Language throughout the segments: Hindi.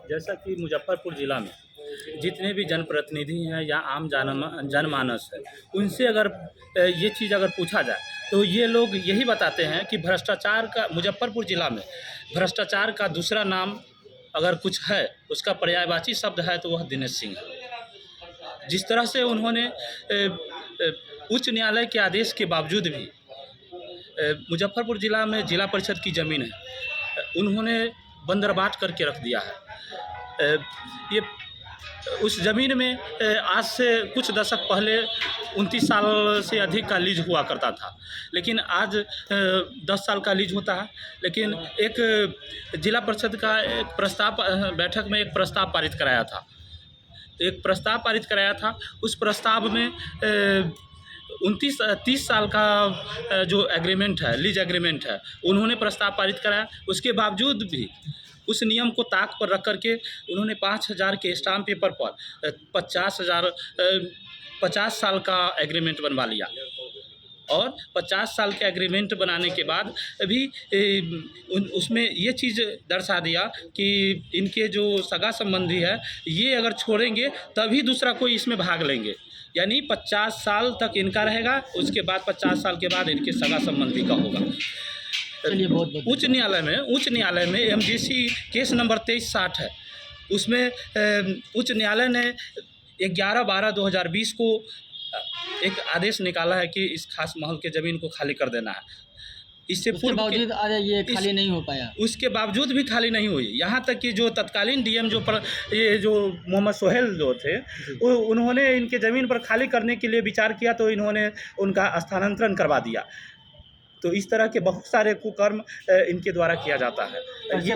जैसा कि मुजफ्फरपुर ज़िला में जितने भी जनप्रतिनिधि हैं या आम जनमानस है, उनसे अगर ये चीज़ अगर पूछा जाए तो ये लोग यही बताते हैं कि भ्रष्टाचार का मुजफ्फरपुर ज़िला में भ्रष्टाचार का दूसरा नाम अगर कुछ है, उसका पर्यायवाची शब्द है तो वह दिनेश सिंह है। जिस तरह से उन्होंने उच्च न्यायालय के आदेश के बावजूद भी मुजफ्फरपुर ज़िला में जिला परिषद की ज़मीन है, उन्होंने बंदरबाट करके रख दिया है। ये उस ज़मीन में आज से कुछ दशक पहले 29 साल से अधिक का लीज हुआ करता था, लेकिन आज 10 साल का लीज होता है। लेकिन एक जिला परिषद का एक प्रस्ताव बैठक में एक प्रस्ताव पारित कराया था। उस प्रस्ताव में 30 साल का जो एग्रीमेंट है, लीज एग्रीमेंट है, उन्होंने प्रस्ताव पारित कराया। उसके बावजूद भी उस नियम को ताक पर रख करके उन्होंने 5,000 के स्टाम्प पेपर पर 50 साल का एग्रीमेंट बनवा लिया। और 50 साल के एग्रीमेंट बनाने के बाद भी उसमें ये चीज़ दर्शा दिया कि इनके जो सगा संबंधी है, ये अगर छोड़ेंगे तभी दूसरा कोई इसमें भाग लेंगे। यानी 50 साल तक इनका रहेगा, उसके बाद 50 साल के बाद इनके सगा संबंधी का होगा। उच्च न्यायालय में एमजीसी केस नंबर 2360 है। उसमें उच्च न्यायालय ने 11/12/2020 को एक आदेश निकाला है कि इस खास महल के ज़मीन को खाली कर देना है। इससे पूर्व बावजूद आज ये खाली नहीं हो पाया। उसके बावजूद भी खाली नहीं हुई। यहाँ तक कि जो तत्कालीन डीएम ये जो मोहम्मद सोहेल जो थे, उन्होंने इनके ज़मीन पर खाली करने के लिए विचार किया तो इन्होंने उनका स्थानांतरण करवा दिया। तो इस तरह के बहुत सारे कुकर्म इनके द्वारा किया जाता है। ये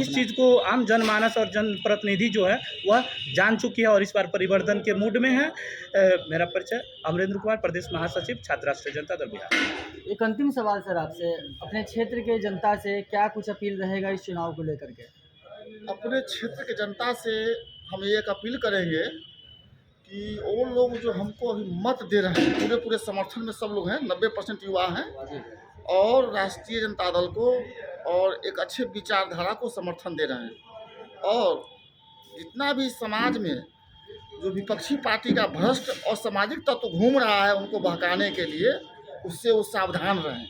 इस चीज़ को आम जनमानस और जनप्रतिनिधि जो है वह जान चुकी है और इस बार परिवर्तन के मूड में है। मेरा परिचय अमरेंद्र कुमार, प्रदेश महासचिव छात्र राष्ट्रीय जनता दल बिहार। एक अंतिम सवाल सर आपसे, अपने क्षेत्र के जनता से क्या कुछ अपील रहेगा इस चुनाव को लेकर के? अपने क्षेत्र के जनता से हम एक अपील करेंगे कि वो लोग जो हमको अभी मत दे रहे हैं, पूरे समर्थन में सब लोग हैं, 90% युवा हैं, और राष्ट्रीय जनता दल को और एक अच्छे विचारधारा को समर्थन दे रहे हैं। और जितना भी समाज में जो विपक्षी पार्टी का भ्रष्ट और सामाजिक तत्व घूम रहा है उनको बहकाने के लिए, उससे वो सावधान रहें।